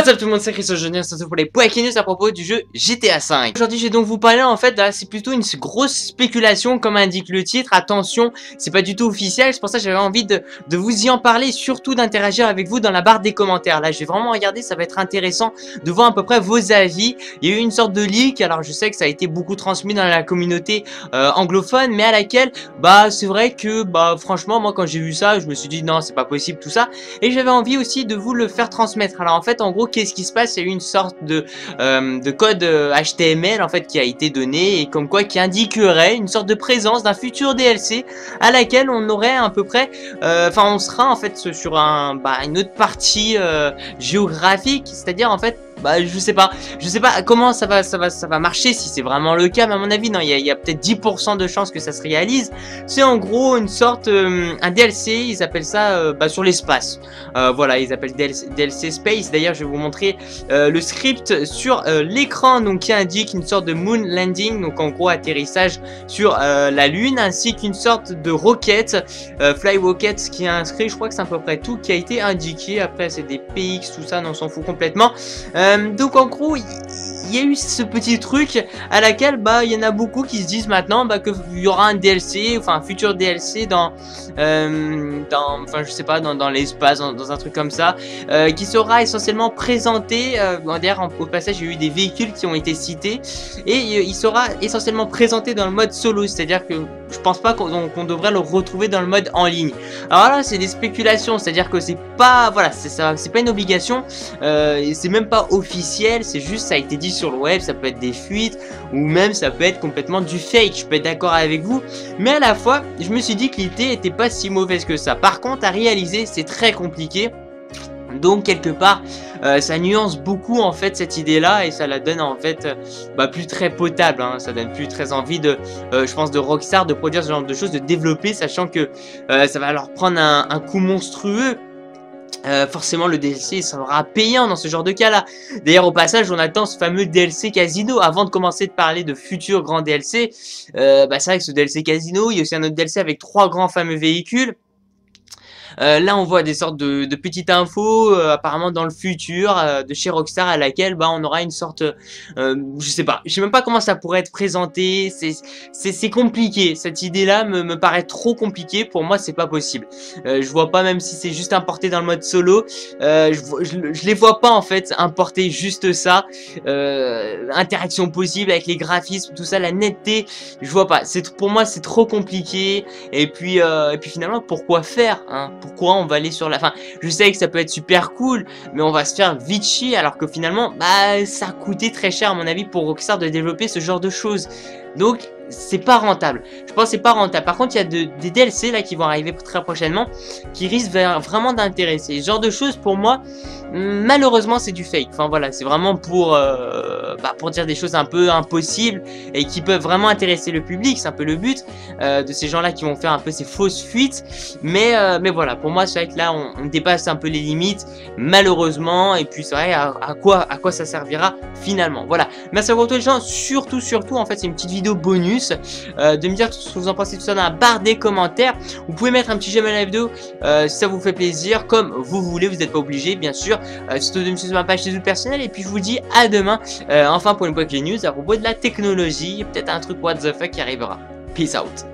What's up tout le monde, c'est Chris aujourd'hui, on se retrouve pour les Breaking News à propos du jeu GTA V. Aujourd'hui je vais donc vous parler en fait, là c'est plutôt une grosse spéculation comme indique le titre, attention, c'est pas du tout officiel, c'est pour ça que j'avais envie de vous y en parler, surtout d'interagir avec vous dans la barre des commentaires. Là je vais vraiment regarder, ça va être intéressant de voir à peu près vos avis. Il y a eu une sorte de leak, alors je sais que ça a été beaucoup transmis dans la communauté anglophone, mais à laquelle, bah c'est vrai que, bah franchement moi quand j'ai vu ça, je me suis dit non c'est pas possible tout ça, et j'avais envie aussi de vous le faire transmettre. Alors en fait en gros qu'est-ce qui se passe, il y a eu une sorte de code HTML en fait qui a été donné et comme quoi qui indiquerait une sorte de présence d'un futur DLC à laquelle on aurait à peu près, enfin on sera en fait sur une autre partie géographique, c'est-à-dire en fait je sais pas comment ça va marcher, si c'est vraiment le cas, mais à mon avis non, il y a peut-être 10% de chances que ça se réalise. C'est en gros une sorte un DLC, ils appellent ça sur l'espace. Voilà, ils appellent DLC Space. D'ailleurs, je vais vous montrer le script sur l'écran, donc qui indique une sorte de moon landing, donc en gros atterrissage sur la lune, ainsi qu'une sorte de roquette, fly rocket qui est inscrit. Je crois que c'est à peu près tout qui a été indiqué. Après, c'est des PX, tout ça, on s'en fout complètement. Donc en gros, il y a eu ce petit truc à laquelle il y en a beaucoup qui se disent maintenant qu'il y aura un DLC, enfin un futur DLC dans je sais pas, dans l'espace, dans un truc comme ça, qui sera essentiellement présenté. D'ailleurs au passage il y a eu des véhicules qui ont été cités, et il sera essentiellement présenté dans le mode solo, c'est à dire que je pense pas qu'on devrait le retrouver dans le mode en ligne. Alors là c'est des spéculations, c'est à dire que c'est pas, voilà, c'est pas une obligation, c'est même pas officiel, c'est juste ça a été dit sur le web, ça peut être des fuites ou même ça peut être complètement du fake, je peux être d'accord avec vous, mais à la fois je me suis dit que l'idée était pas si mauvaise que ça. Par contre à réaliser c'est très compliqué, donc quelque part ça nuance beaucoup en fait cette idée là, et ça la donne en fait plus très potable, hein. Ça donne plus très envie de je pense de Rockstar de produire ce genre de choses, de développer, sachant que ça va leur prendre un coût monstrueux. Forcément le DLC sera payant dans ce genre de cas là. D'ailleurs au passage on attend ce fameux DLC Casino avant de commencer de parler de futurs grands DLC. C'est vrai que ce DLC Casino, il y a aussi un autre DLC avec 3 grands fameux véhicules. Là on voit des sortes de petites infos apparemment dans le futur de chez Rockstar, à laquelle on aura une sorte je sais même pas comment ça pourrait être présenté. C'est compliqué, cette idée là me paraît trop compliquée, pour moi c'est pas possible. Je vois pas, même si c'est juste importé dans le mode solo, je les vois pas en fait importer juste ça, interaction possible avec les graphismes, tout ça, la netteté, je vois pas, pour moi c'est trop compliqué. Et puis finalement pourquoi faire, hein? Pourquoi on va aller sur la fin? Je sais que ça peut être super cool, mais on va se faire vite chier, alors que finalement ça a coûté très cher à mon avis pour Rockstar de développer ce genre de choses. Donc c'est pas rentable, je pense que c'est pas rentable. Par contre il y a des DLC là qui vont arriver très prochainement, qui risquent vraiment d'intéresser. Ce genre de choses pour moi malheureusement c'est du fake. Enfin voilà, c'est vraiment pour dire des choses un peu impossibles et qui peuvent vraiment intéresser le public. C'est un peu le but de ces gens là qui vont faire un peu ces fausses fuites. Mais voilà, pour moi c'est vrai que là on dépasse un peu les limites malheureusement. Et puis c'est vrai, à quoi ça servira finalement. Voilà, merci à vous tous les gens, surtout en fait c'est une petite vidéo bonus, de me dire ce que vous en pensez, tout ça dans la barre des commentaires. Vous pouvez mettre un petit j'aime à la vidéo si ça vous fait plaisir, comme vous voulez, vous n'êtes pas obligé bien sûr. Surtout de me suivre sur ma page Facebook personnelle, et puis je vous dis à demain enfin pour une Breaking News à propos de la technologie, peut-être un truc what the fuck qui arrivera. Peace out.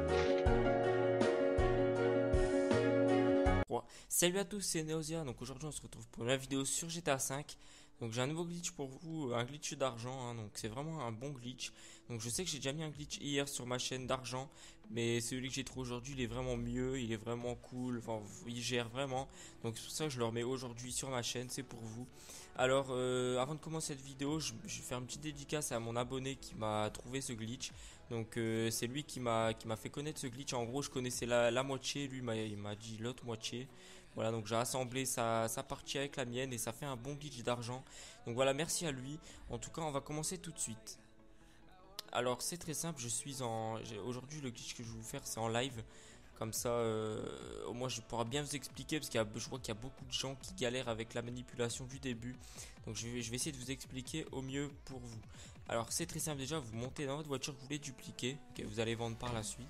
Salut à tous, c'est Neosia. Donc aujourd'hui on se retrouve pour une vidéo sur GTA V. Donc j'ai un nouveau glitch pour vous, un glitch d'argent, hein. Donc c'est vraiment un bon glitch. Donc je sais que j'ai déjà mis un glitch hier sur ma chaîne d'argent, mais celui que j'ai trouvé aujourd'hui il est vraiment mieux, il est vraiment cool, enfin il gère vraiment. Donc c'est pour ça que je le remets aujourd'hui sur ma chaîne, c'est pour vous. Alors avant de commencer cette vidéo, je vais faire une petite dédicace à mon abonné qui m'a trouvé ce glitch. Donc c'est lui qui m'a fait connaître ce glitch. En gros je connaissais la moitié, lui il m'a dit l'autre moitié. Voilà, donc j'ai assemblé sa partie avec la mienne et ça fait un bon glitch d'argent. Donc voilà, merci à lui. En tout cas on va commencer tout de suite. Alors c'est très simple, aujourd'hui le glitch que je vais vous faire c'est en live. Comme ça au moins je pourrai bien vous expliquer, parce je vois qu'il y a beaucoup de gens qui galèrent avec la manipulation du début. Donc je vais essayer de vous expliquer au mieux pour vous. Alors c'est très simple, déjà vous montez dans votre voiture que vous voulez dupliquer, que vous allez vendre par la suite.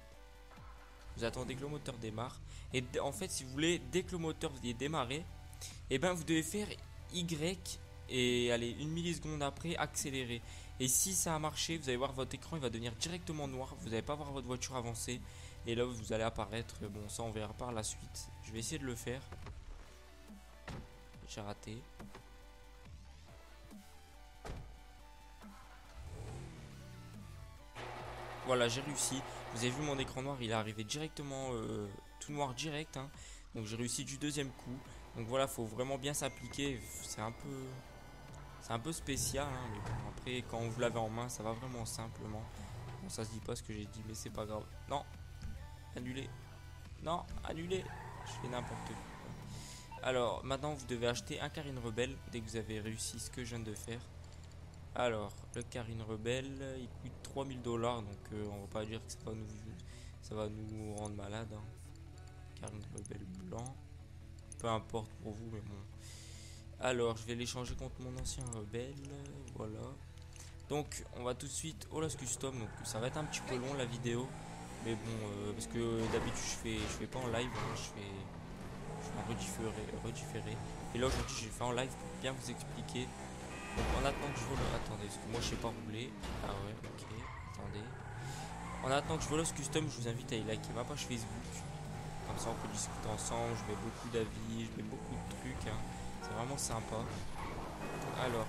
Vous attendez que le moteur démarre. Et en fait si vous voulez, dès que le moteur est démarré, et ben vous devez faire Y et allez, une milliseconde après accélérer. Et si ça a marché, vous allez voir votre écran il va devenir directement noir, vous n'allez pas voir votre voiture avancer et là vous allez apparaître. Bon, ça on verra par la suite. Je vais essayer de le faire. J'ai raté. Voilà, j'ai réussi. Vous avez vu mon écran noir, il est arrivé directement tout noir direct, hein. Donc j'ai réussi du deuxième coup. Donc voilà, faut vraiment bien s'appliquer. C'est un peu spécial, hein, mais bon, après quand vous l'avez en main, ça va vraiment simplement. Bon, ça se dit pas ce que j'ai dit, mais c'est pas grave. Non, annulé. Non, annulé. Je fais n'importe quoi. Alors maintenant, vous devez acheter un Carine Rebelle dès que vous avez réussi ce que je viens de faire. Alors, le Carine Rebelle, il coûte 3000 $, donc on va pas dire que ça va nous rendre malade, hein. Carine Rebelle blanc, peu importe pour vous, mais bon. Alors, je vais l'échanger contre mon ancien Rebelle, voilà. Donc, on va tout de suite au Lost Custom, donc ça va être un petit peu long la vidéo, mais bon, parce que d'habitude je fais pas en live, hein, je fais en redifféré. Et là aujourd'hui, j'ai fait en live pour bien vous expliquer. Donc en attendant que je vole... Attendez, parce que moi je sais pas rouler. Ah ouais, ok, attendez. En attendant que je vole ce custom, je vous invite à y liker ma page Facebook. Comme ça on peut discuter ensemble, je mets beaucoup d'avis, je mets beaucoup de trucs, hein. C'est vraiment sympa. Alors,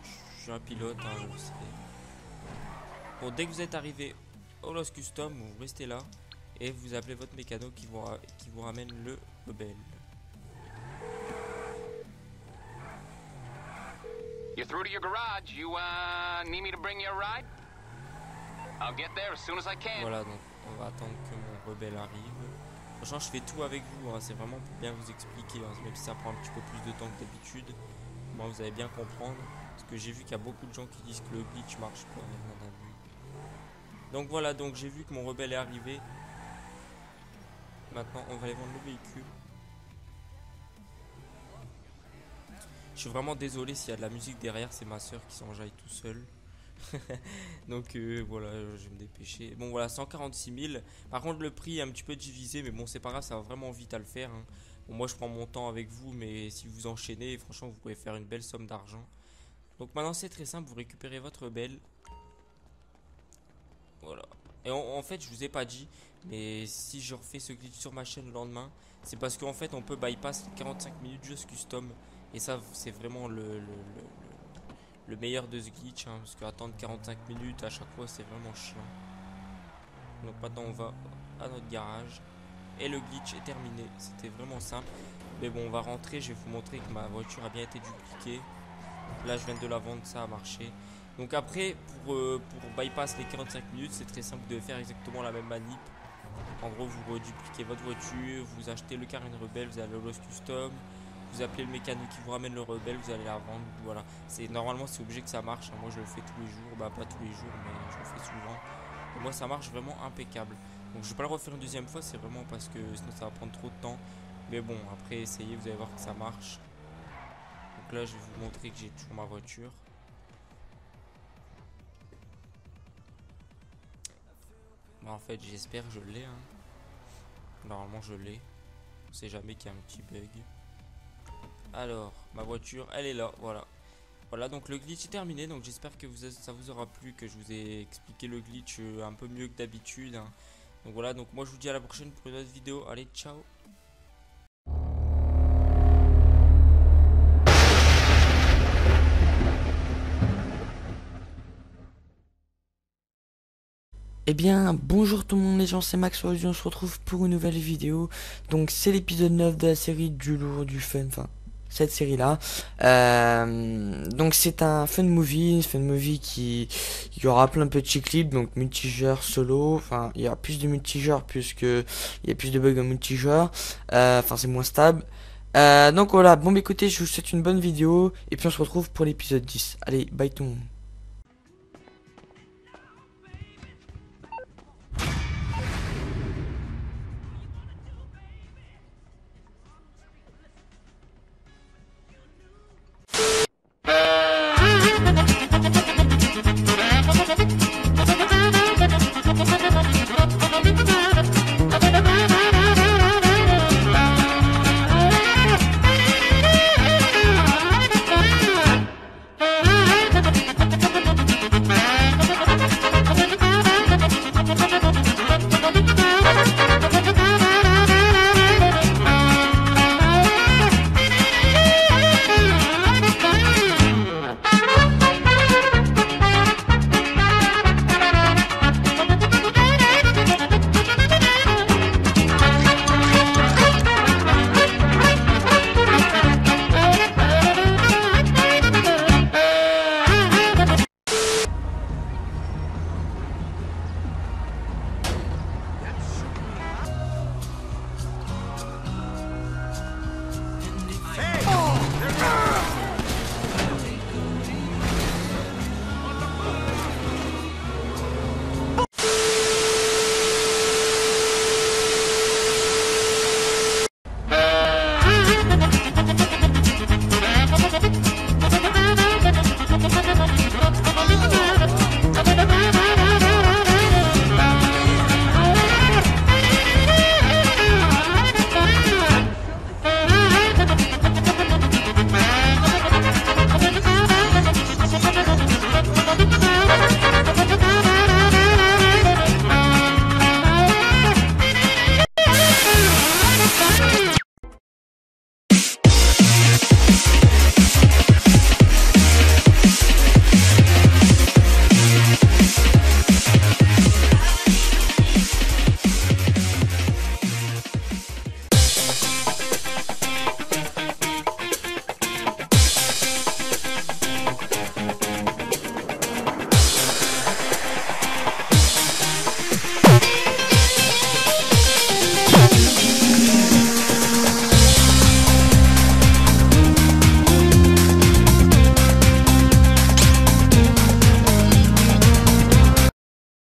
je suis un pilote, hein, je le sais. Bon, dès que vous êtes arrivé au Lost Custom, vous restez là. Et vous appelez votre mécano qui vous ramène le Rebelle. You're through to your garage. You need me to bring you a ride? I'll get there as soon as I can. Voilà, donc on va attendre que mon Rebelle arrive. Franchement, je fais tout avec vous, hein. C'est vraiment pour bien vous expliquer, hein. Même si ça prend un petit peu plus de temps que d'habitude. Moi, vous allez bien comprendre. Parce que j'ai vu qu'il y a beaucoup de gens qui disent que le glitch marche pas. Donc voilà, donc j'ai vu que mon Rebelle est arrivé. Maintenant, on va aller vendre le véhicule. Je suis vraiment désolé s'il y a de la musique derrière, c'est ma soeur qui s'enjaille tout seul. Donc voilà, je vais me dépêcher. Bon voilà, 146 000. Par contre, le prix est un petit peu divisé, mais bon, c'est pas grave, ça va vraiment vite à le faire, hein. Bon, moi, je prends mon temps avec vous, mais si vous enchaînez, franchement, vous pouvez faire une belle somme d'argent. Donc maintenant, c'est très simple, vous récupérez votre Rebelle. Voilà. Et en fait, je vous ai pas dit, mais si je refais ce glitch sur ma chaîne le lendemain, c'est parce qu'en fait, on peut bypass les 45 minutes juste custom. Et ça, c'est vraiment le meilleur de ce glitch, hein, parce qu'attendre 45 minutes à chaque fois, c'est vraiment chiant. Donc maintenant, on va à notre garage. Et le glitch est terminé. C'était vraiment simple. Mais bon, on va rentrer. Je vais vous montrer que ma voiture a bien été dupliquée. Là, je viens de la vendre, ça a marché. Donc après, pour bypass les 45 minutes, c'est très simple, vous devez faire exactement la même manip. En gros, vous redupliquez votre voiture, vous achetez le Carine Rebelle, vous allez au Lost Custom, vous appelez le mécanique qui vous ramène le Rebelle, vous allez la vendre. Voilà. Normalement, c'est obligé que ça marche, hein. Moi, je le fais tous les jours, bah pas tous les jours, mais je le fais souvent. Et moi, ça marche vraiment impeccable. Donc, je vais pas le refaire une deuxième fois, c'est vraiment parce que sinon, ça va prendre trop de temps. Mais bon, après, essayez, vous allez voir que ça marche. Donc là, je vais vous montrer que j'ai toujours ma voiture. Bah, en fait, j'espère que je l'ai, hein. Normalement, je l'ai. On sait jamais qu'il y a un petit bug. Alors, ma voiture, elle est là, voilà. Voilà, donc le glitch est terminé. Donc j'espère que ça vous aura plu, que je vous ai expliqué le glitch un peu mieux que d'habitude, hein. Donc voilà, donc moi je vous dis à la prochaine pour une autre vidéo. Allez, ciao. Eh bien, bonjour tout le monde les gens, c'est Max aujourd'hui, on se retrouve pour une nouvelle vidéo. Donc c'est l'épisode 9 de la série du lourd, du fun, enfin cette série là. Donc c'est un fun movie qui il y aura plein de petits clips, donc multijoueur, solo, enfin il y aura plus de multijoueur puisque il y a plus de bugs en multijoueur, enfin c'est moins stable. Donc voilà, bon bah écoutez, je vous souhaite une bonne vidéo et puis on se retrouve pour l'épisode 10. Allez, bye tout le monde.